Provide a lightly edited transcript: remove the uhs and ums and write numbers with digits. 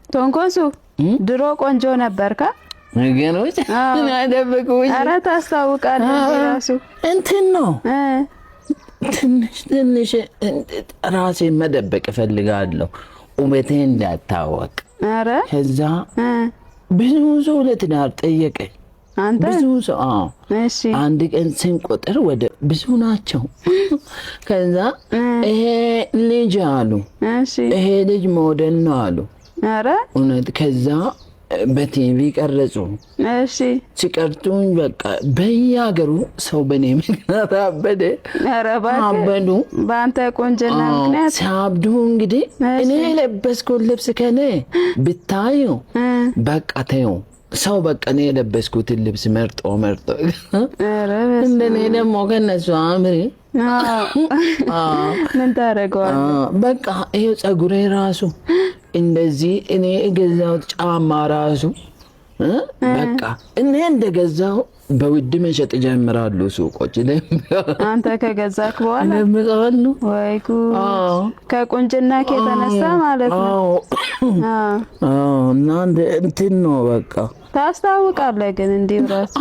ቶንኮሱ ድሮ ቆንጆ ነበርካ ነገሮች አደበቁኝ። ኧረ ታስታውቃለህ ራሱ እንትን ነው ትንሽ ራሴን መደበቅ እፈልጋለሁ ውበቴ እንዳታወቅ። ኧረ ከዛ ብዙ ሰው ለትዳር ጠየቀኝ። አንተ ብዙ ሰው እሺ አንድ ቀን ስንቆጥር ወደ ብዙ ናቸው። ከዛ ይሄ ልጅ አሉ እሺ ይሄ ልጅ ሞዴል ነው አሉ። ኧረ እውነት ከዛ በቲቪ ቀረጹ። እሺ ሲቀርጡኝ በቃ በየሀገሩ ሰው በኔ ምክንያት አበደ። ኧረ እባክህ አበዱ በአንተ ቆንጆና ምክንያት ሲያብዱ። እንግዲህ እኔ የለበስኩት ልብስ ከኔ ብታዩ በቃ ተይው ሰው በቃ እኔ የለበስኩትን ልብስ መርጦ ኧረ እንደኔ ደግሞ ከነሱ አምሪ ምን ታደርገዋለህ? በቃ ይሄ ፀጉሬ ራሱ እንደዚህ እኔ የገዛሁት ጫማ ራሱ በቃ እኔ እንደገዛሁ በውድ መሸጥ ጀምራሉ ሱቆች። አንተ ከገዛክ በኋላ ለምቀበሉ ወይ ጉድ! ከቁንጅና ከተነሳ ማለት ነው። እና እንትን ነው በቃ ታስታውቃለህ ግን እንዲህ ራሱ